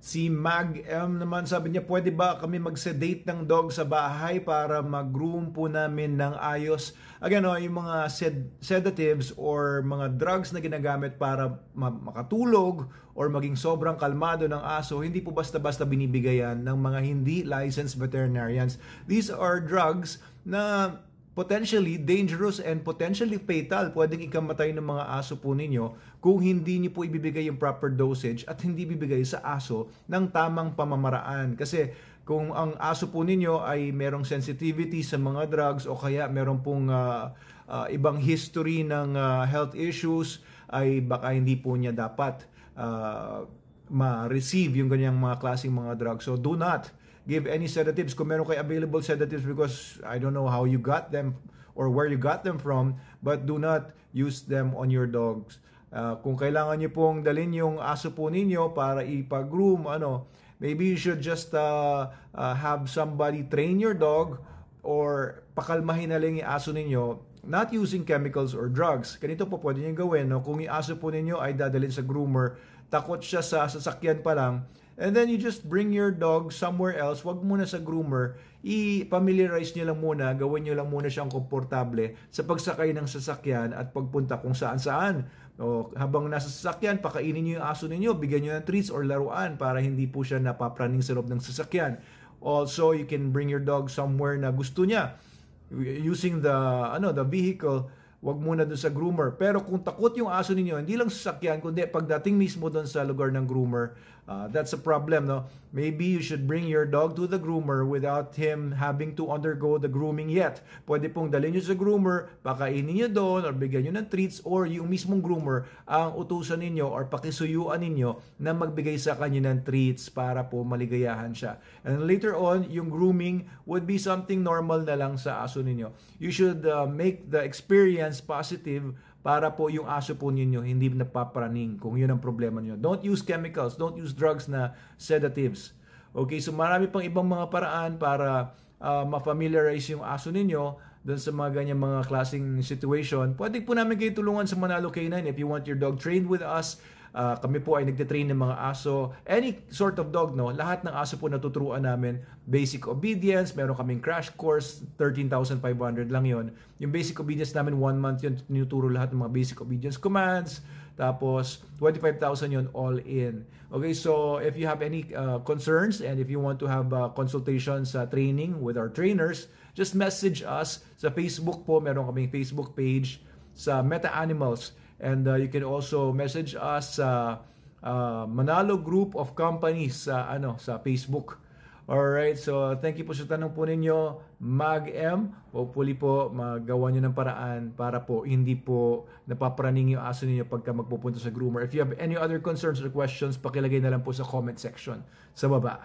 Si Mag M naman sabi niya, pwede ba kami mag-sedate ng dog sa bahay para mag-groom po namin ng ayos? Again, yung mga sedatives or mga drugs na ginagamit para makatulog or maging sobrang kalmado ng aso, hindi po basta-basta binibigayan ng mga hindi licensed veterinarians. These are drugs na potentially dangerous and potentially fatal. Pwedeng ikamatay ng mga aso po ninyo kung hindi niyo po ibibigay yung proper dosage at hindi bibigay sa aso ng tamang pamamaraan. Kasi kung ang aso po ninyo ay merong sensitivity sa mga drugs o kaya meron pong ibang history ng health issues, ay baka hindi po niya dapat ma-receive yung ganyang mga klaseng mga drugs. So do not give any sedatives. Kung meron kayo available sedatives, because I don't know how you got them or where you got them from, but do not use them on your dogs. Kung kailangan niyo pong dalhin yung aso po ninyo para ipag-groom, maybe you should just have somebody train your dog or pakalmahin na lang yung aso ninyo, not using chemicals or drugs. Ganito po pwede niyo gawin. Kung yung aso po ninyo ay dadalhin sa groomer, takot siya sa sasakyan pa lang, and then you just bring your dog somewhere else. Wag muna sa groomer. I-familiarize niyo lang muna. Gawin niyo lang muna siyang komportable sa pagsakay ng sasakyan at pagpunta kung saan-saan. Habang nasa sasakyan, pakainin niyo yung aso ninyo. Bigyan niyo ng treats or laruan para hindi po siya napapraning sa loob ng sasakyan. Also, you can bring your dog somewhere na gusto niya. Using the vehicle, wag muna doon sa groomer. Pero kung takot yung aso ninyo, hindi lang sasakyan, kundi pagdating mismo doon sa lugar ng groomer, that's a problem, no? Maybe you should bring your dog to the groomer without him having to undergo the grooming yet. Pwede pong dalhin nyo sa groomer, pakainin nyo doon, or bigyan nyo ng treats, or yung mismong groomer ang utusan ninyo or pakisuyuan ninyo na magbigay sa kanya ng treats para po maligayahan siya. And later on, yung grooming would be something normal na lang sa aso ninyo. You should make the experience positive para po yung aso po ninyo hindi napapraning kung yun ang problema niyo. Don't use chemicals, don't use drugs na sedatives. Okay, so marami pang ibang mga paraan para ma-familiarize yung aso ninyo doon sa mga ganyan mga klaseng situation. Pwede po namin kayo tulungan sa Manalo K9 if you want your dog trained with us. Kami po ay nagtitrain ng mga aso. Any sort of dog, no? Lahat ng aso po natuturuan namin. Basic obedience, meron kaming crash course, 13,500 lang yon. Yung basic obedience namin, 1 month yun, tinuturo lahat ng mga basic obedience commands. Tapos, 25,000 yun all in. Okay, so if you have any concerns and if you want to have consultations training with our trainers, just message us sa Facebook po. Meron kaming Facebook page sa Meta Animals. And you can also message us sa Manalo Group of Companies sa Facebook. Alright, so thank you po sa tanong po ninyo, Mag M. Hopefully po magawa nyo ng paraan para po hindi po napapraning yung aso ninyo pagka magpupunta sa groomer. If you have any other concerns or questions, pakilagay na lang po sa comment section sa baba.